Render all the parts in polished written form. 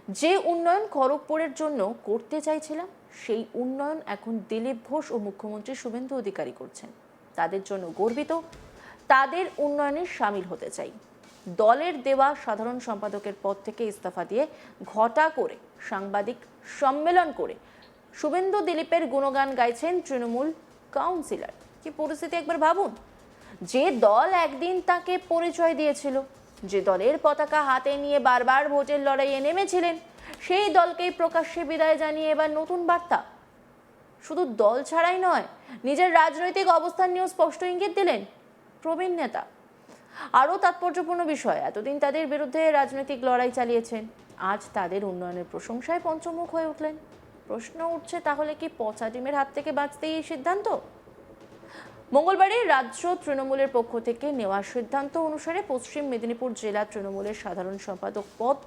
যে উন্নয়ন খড়গপুরের জন্য করতে চাইছিলাম সেই উন্নয়ন এখন দিলীপ ঘোষ ও মুখ্যমন্ত্রী শুভেন্দু অধিকারী করছেন। তাদের জন্য গর্বিত, তাদের উন্নয়নে সামিল হতে চাই। দলের দেওয়া সাধারণ সম্পাদকের পদ থেকে ইস্তফা দিয়ে ঘটা করে সাংবাদিক সম্মেলন করে শুভেন্দু দিলীপের গুণগান গাইছেন তৃণমূল কাউন্সিলর। কি পরিস্থিতি একবার ভাবুন। যে দল একদিন তাকে পরিচয় দিয়েছিল, যে দলের পতাকা হাতে নিয়ে বারবার ভোটের লড়াইয়ে নেমেছিলেন, সেই দলকেই প্রকাশ্যে বিদায় জানিয়ে এবার নতুন বার্তা। শুধু দল ছাড়াই নয়, নিজের রাজনৈতিক অবস্থান নিয়েও স্পষ্ট ইঙ্গিত দিলেন প্রবীণ নেতা। আরও তাৎপর্যপূর্ণ বিষয়, এতদিন তাদের বিরুদ্ধে রাজনৈতিক লড়াই চালিয়েছেন, আজ তাদের উন্নয়নের প্রশংসায় পঞ্চমুখ হয়ে উঠলেন। প্রশ্ন উঠছে, তাহলে কি পচা ডিমের হাত থেকে বাঁচতেই এই সিদ্ধান্ত? মঙ্গলবারে রাজ্য তৃণমূলের পক্ষ থেকে নেওয়া সিদ্ধান্ত অনুসারে পশ্চিম মেদিনীপুর জেলা তৃণমূলের সাধারণ সম্পাদক পদ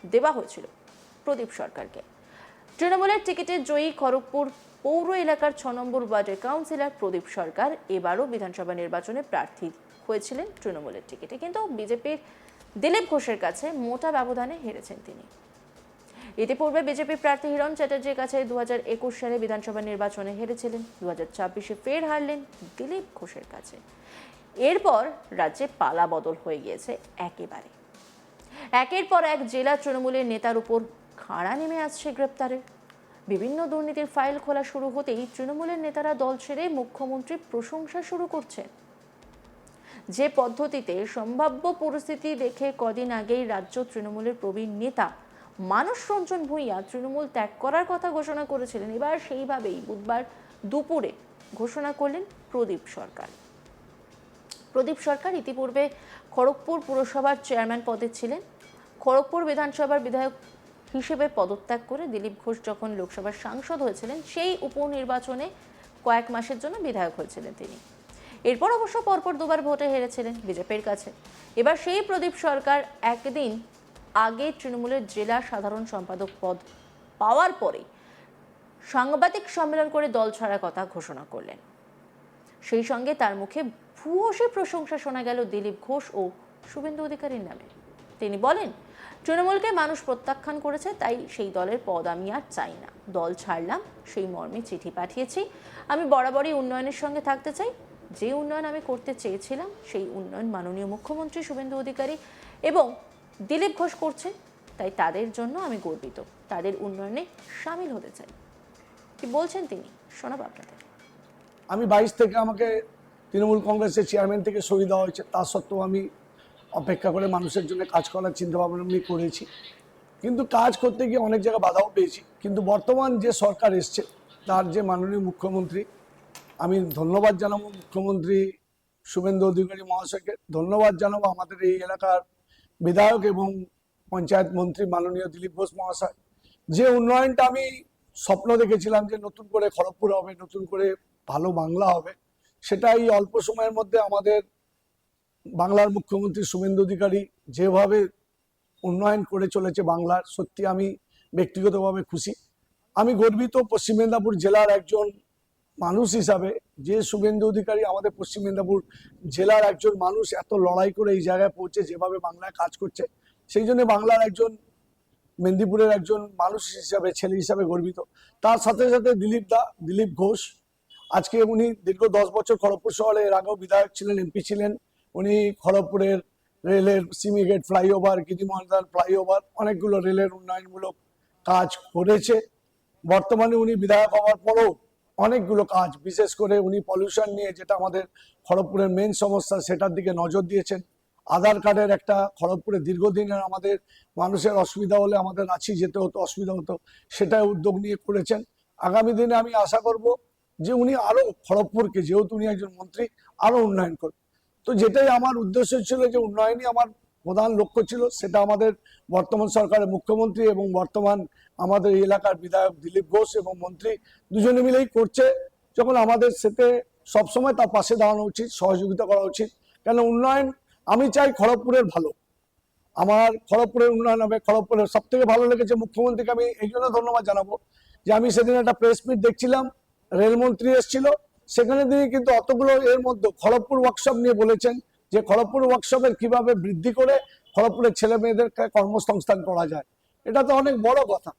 দেওয়া হয়েছিল প্রদীপ সরকারকে। তৃণমূলের টিকিটে জয়ী খড়গপুর পৌর এলাকার 6 নম্বর ওয়ার্ডের কাউন্সিলর প্রদীপ সরকার এবারও বিধানসভা নির্বাচনে প্রার্থী হয়েছিলেন তৃণমূলের টিকিটে, কিন্তু বিজেপির দিলীপ ঘোষের কাছে মোটা ব্যবধানে হেরেছেন তিনি। ইতিপূর্বে বিজেপি প্রার্থী হিরণ চ্যাটার্জির কাছে 2021 সালে বিধানসভা নির্বাচনে হেরেছিলেন। 2024-এ ফের হারলেন দিলীপ ঘোষের কাছে। এরপর রাজ্যে পালা বদল হয়ে গিয়েছে একেবারে। একের পর এক জেলা তৃণমূলের নেতার উপর খাড়া নেমে আসছে গ্রেপ্তারের। বিভিন্ন দুর্নীতির ফাইল খোলা শুরু হতেই তৃণমূলের নেতারা দল ছেড়ে মুখ্যমন্ত্রীর প্রশংসা শুরু করছেন। যে পদ্ধতিতে সম্ভাব্য পরিস্থিতি দেখে কদিন আগেই রাজ্য তৃণমূলের প্রবীণ নেতা মানস রঞ্জন ভূঁইয়া তৃণমূল ত্যাগ করার কথা ঘোষণা করেছিলেন, এবার সেইভাবেই বুধবার দুপুরে ঘোষণা করলেন প্রদীপ সরকার। প্রদীপ সরকার ইতিপূর্বে খড়গপুর পুরসভার চেয়ারম্যান পদে ছিলেন। খড়গপুর বিধানসভার বিধায়ক হিসেবে পদত্যাগ করে দিলীপ ঘোষ যখন লোকসভার সাংসদ হয়েছিলেন, সেই উপনির্বাচনে কয়েক মাসের জন্য বিধায়ক হয়েছিলেন তিনি। এরপর অবশ্য পরপর দুবার ভোটে হেরেছিলেন বিজেপির কাছে। এবার সেই প্রদীপ সরকার একদিন আগে তৃণমূলের জেলা সাধারণ সম্পাদক পদ পাওয়ার পরে সাংবাদিক সম্মেলন করে দল ছাড়ার কথা ঘোষণা করলেন। সেই সঙ্গে তার মুখে ভূয়সী প্রশংসা শোনা গেল দিলীপ ঘোষ ও শুভেন্দু অধিকারীর নামে। তিনি বলেন, তৃণমূলকে মানুষ প্রত্যাখ্যান করেছে, তাই সেই দলের পদ আমি আর চাই না। দল ছাড়লাম, সেই মর্মে চিঠি পাঠিয়েছি। আমি বরাবরই উন্নয়নের সঙ্গে থাকতে চাই। যে উন্নয়ন আমি করতে চেয়েছিলাম, সেই উন্নয়ন মাননীয় মুখ্যমন্ত্রী শুভেন্দু অধিকারী এবং দিলীপ ঘোষ করছে, তাই তাদের জন্য আমি গর্বিত, তাদের উন্নয়নে সামিল হতে চাই। কি বলছেন তিনি, শোনাব আপনাদের। আমি 22 থেকে আমাকে তৃণমূল কংগ্রেসের চেয়ারম্যান থেকে সই দেওয়া হয়েছে, তা সত্ত্বেও আমি অপেক্ষা করে মানুষের জন্য কাজ করার চিন্তা ভাবনা আমি করেছি, কিন্তু কাজ করতে গিয়ে অনেক জায়গায় বাধাও পেয়েছি। কিন্তু বর্তমান যে সরকার এসছে, তার যে মাননীয় মুখ্যমন্ত্রী, আমি ধন্যবাদ জানাবো মুখ্যমন্ত্রী শুভেন্দু অধিকারী মহাশয়কে, ধন্যবাদ জানাবো আমাদের এই এলাকার বিধায়ক এবং পঞ্চায়েত মন্ত্রী মাননীয় দিলীপ ঘোষ মহাশয়। যে উন্নয়নটা আমি স্বপ্ন দেখেছিলাম যে নতুন করে খড়গপুর হবে, নতুন করে ভালো বাংলা হবে, সেটা এই অল্প সময়ের মধ্যে আমাদের বাংলার মুখ্যমন্ত্রী শুভেন্দু অধিকারী যেভাবে উন্নয়ন করে চলেছে বাংলার, সত্যি আমি ব্যক্তিগতভাবে খুশি। আমি গর্বিত পশ্চিম মেদিনীপুর জেলার একজন মানুষ হিসাবে, যে শুভেন্দু অধিকারী আমাদের পশ্চিম মেদিনীপুর জেলার একজন মানুষ এত লড়াই করে এই জায়গায় পৌঁছে যেভাবে বাংলায় কাজ করছে, সেই জন্য বাংলার একজন মেদিনীপুরের একজন মানুষ হিসাবে, ছেলে হিসাবে গর্বিত। তার সাথে সাথে দিলীপ ঘোষ, আজকে উনি দীর্ঘ 10 বছর খড়গপুর শহরে এর আগেও বিধায়ক ছিলেন, এমপি ছিলেন। উনি খড়গপুরের রেলের সিমিগেট ফ্লাইওভার, গিরিমন্দার ফ্লাইওভার, অনেকগুলো রেলের উন্নয়নমূলক কাজ করেছে। বর্তমানে উনি বিধায়ক হওয়ার পরও অনেকগুলো কাজ, বিশেষ করে উনি পলিউশন নিয়ে, যেটা আমাদের খড়গপুরের মেন সমস্যা, সেটার দিকে নজর দিয়েছেন। আধার কার্ডের একটা খড়গপুরে দীর্ঘদিনের আমাদের মানুষের অসুবিধা হলে আমাদের রাঁচি যেতে হতো, অসুবিধা হতো, সেটা উদ্যোগ নিয়ে করেছেন। আগামী দিনে আমি আশা করব যে উনি আরো খড়গপুরকে, যেহেতু উনি একজন মন্ত্রী, আরো উন্নয়ন করবেন। তো যেটাই আমার উদ্দেশ্য ছিল, যে উন্নয়নই আমার প্রধান লক্ষ্য ছিল, সেটা আমাদের বর্তমান সরকারের মুখ্যমন্ত্রী এবং বর্তমান আমাদের এই এলাকার বিধায়ক দিলীপ ঘোষ এবং মন্ত্রী দুজনে মিলেই করছে। যখন আমাদের সাথে সবসময় তার পাশে দাঁড়ানো উচিত, সহযোগিতা করা উচিত। কেন উন্নয়ন আমি চাই খড়গপুরের ভালো, আমার খড়গপুরের উন্নয়ন হবে। খড়গপুরের সব থেকে ভালো লেগেছে মুখ্যমন্ত্রীকে আমি এই জন্য ধন্যবাদ জানাবো, যে আমি সেদিন একটা প্রেস মিট দেখছিলাম, রেলমন্ত্রী এসেছিল, সেখানে তিনি কিন্তু অতগুলো এর মধ্যে খড়গপুর ওয়ার্কশপ নিয়ে বলেছেন যে খড়গপুর ওয়ার্কশপের কিভাবে বৃদ্ধি করে খড়গপুরের ছেলে মেয়েদেরকে কর্মসংস্থান করা যায়। এটা তো অনেক বড় কথা।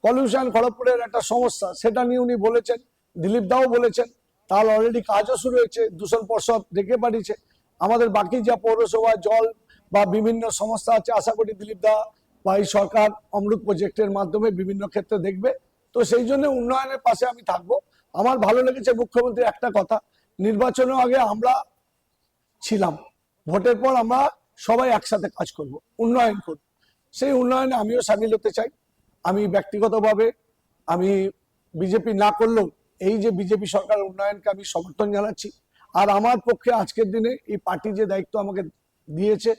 পলিউশন খড়গপুরের একটা সমস্যা, সেটা নিয়ে উনি বলেছেন, দিলীপ দাও বলেছেন, তার অলরেডি কাজও শুরু হয়েছে, দূষণ পর্ষদ ডেকে পাঠিয়েছে। আমাদের বাকি যা পৌরসভা জল বা বিভিন্ন সমস্যা আছে, আশা করি দিলীপ দা বা এই সরকার অমৃত প্রজেক্টের মাধ্যমে বিভিন্ন ক্ষেত্রে দেখবে। তো সেই জন্য উন্নয়নের পাশে আমি থাকবো। আমার ভালো লেগেছে মুখ্যমন্ত্রী একটা কথা, নির্বাচনের আগে আমরা ছিলাম, ভোটের পর আমরা সবাই একসাথে কাজ করব, উন্নয়ন করব। সেই উন্নয়নে আমিও সামিল হতে চাই। আমি ব্যক্তিগতভাবে আমি বিজেপি না করলেও এই যে বিজেপি সরকার উন্নয়নকে আমি সমর্থন জানাচ্ছি। আর আমার পক্ষে আজকের দিনে এই পার্টি যে দায়িত্ব আমাকে দিয়েছে,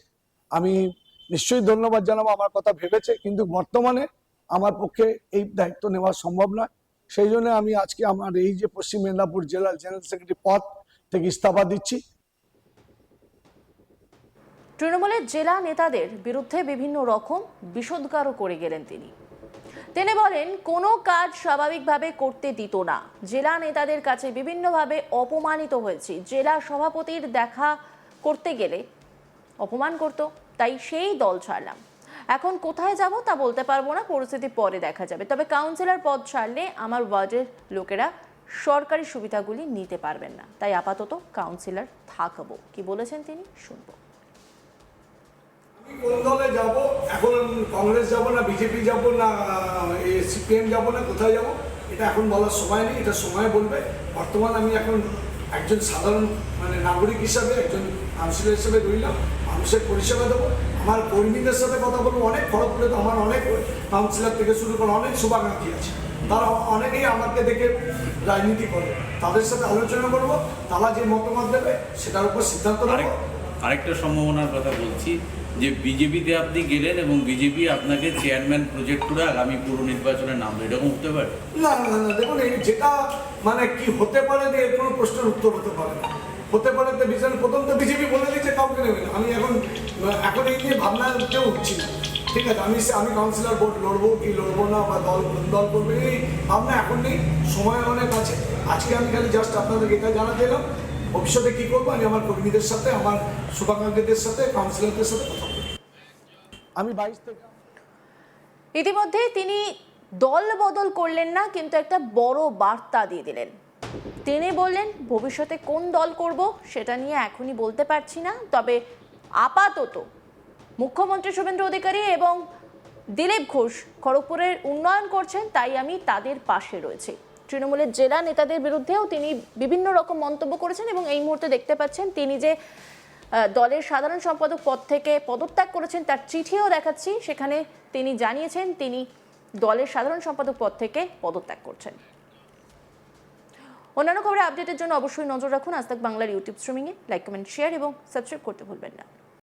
আমি নিশ্চয়ই ধন্যবাদ জানাবো, আমার কথা ভেবেছে, কিন্তু বর্তমানে আমার পক্ষে এই দায়িত্ব নেওয়া সম্ভব নয়। সেই জন্য আমি আজকে আমার এই যে পশ্চিম মেদিনীপুর জেলার জেনারেল সেক্রেটারি পদ থেকে ইস্তফা দিচ্ছি। তৃণমূলের জেলা নেতাদের বিরুদ্ধে বিভিন্ন রকম বিষোদ্গারও করে গেলেন তিনি। তিনি বলেন কোনো কাজ স্বাভাবিকভাবে করতে দিত না, জেলা নেতাদের কাছে বিভিন্নভাবে অপমানিত হয়েছি, জেলা সভাপতির দেখা করতে গেলে অপমান করত, তাই সেই দল ছাড়লাম। এখন কোথায় যাব তা বলতে পারবো না, পরিস্থিতি পরে দেখা যাবে। তবে কাউন্সিলর পদ ছাড়লে আমার ওয়ার্ডের লোকেরা সরকারি সুবিধাগুলি নিতে পারবেন না, তাই আপাতত কাউন্সিলর থাকবো। কি বলেছেন তিনি শুনবো। কোন দলে যাব এখন, কংগ্রেস যাব না বিজেপি যাব না সিপিএম যাব না কোথায় যাব, এটা এখন বলার সময় নেই, এটা সময় বলবে। বর্তমান আমি এখন একজন সাধারণ নাগরিক হিসাবে, একজন কাউন্সিলর হিসেবে রইলাম, মানুষের পরিষেবা দেবো, আমার কর্মীদের সাথে কথা বলবো। অনেক খড়গপুরে তো আমার অনেক কাউন্সিলর থেকে শুরু করে অনেক শুভাকাঙ্ক্ষী আছে, তারা অনেকেই আমাকে দেখে রাজনীতি করে, তাদের সাথে আলোচনা করবো, তারা যে মতামত দেবে সেটার উপর সিদ্ধান্ত নেবো। আরেকটা সম্ভাবনার কথা বলছি যে বিজেপিতে আপনি গেলেন এবং বিজেপি আপনাকে চেয়ারম্যান প্রজেক্ট করে আগামী পুর নির্বাচনে নামবে, এরকম হতে পারে? না না না, দেখুন যেটা কি হতে পারে যে এর কোনো প্রশ্নের উত্তর হতে পারে না। হতে পারে তো প্রথম তো বিজেপি বলে দিচ্ছে কাউকে নেবে না। আমি এখন এই নিয়ে ভাবনা কেউ উঠছি না, ঠিক আছে। আমি কাউন্সিলর ভোট লড়বো কি লড়বো না, বা দল করবে, এই ভাবনা এখন নেই, সময় অনেক আছে। আজকে আমি খালি জাস্ট আপনাদের এটা জানাতে এলাম, ভবিষ্যতে কি করবো আমি আমার কর্মীদের সাথে, আমার শুভাকাঙ্ক্ষীদের সাথে, কাউন্সিলরদের সাথে কথা বলবো। আমি 22 থেকে ইতিমধ্যে তিনি দল বদল করলেন না, কিন্তু একটা বড় বার্তা দিয়ে দিলেন। তিনি বললেন ভবিষ্যতে কোন দল করব সেটা নিয়ে এখনই বলতে পারছি না, তবে আপাতত মুখ্যমন্ত্রী শুভেন্দু অধিকারী এবং দিলীপ ঘোষ খড়গপুরের উন্নয়ন করছেন, তাই আমি তাদের পাশে রয়েছি। তৃণমূলের জেলা নেতাদের বিরুদ্ধেও তিনি বিভিন্ন রকম মন্তব্য করেছেন এবং এই মুহূর্তে দেখতে পাচ্ছেন তিনি যে দলের সাধারণ সম্পাদক পদ থেকে পদত্যাগ করেছেন তার চিঠিও দেখাচ্ছি, সেখানে তিনি জানিয়েছেন তিনি দলের সাধারণ সম্পাদক পদ থেকে পদত্যাগ করছেন। অন্যান্য খবরের আপডেটের জন্য অবশ্যই নজর রাখুন আজ তাক বাংলার ইউটিউব স্ট্রিমিংয়ে। লাইক, কমেন্ট, শেয়ার এবং সাবস্ক্রাইব করতে ভুলবেন না।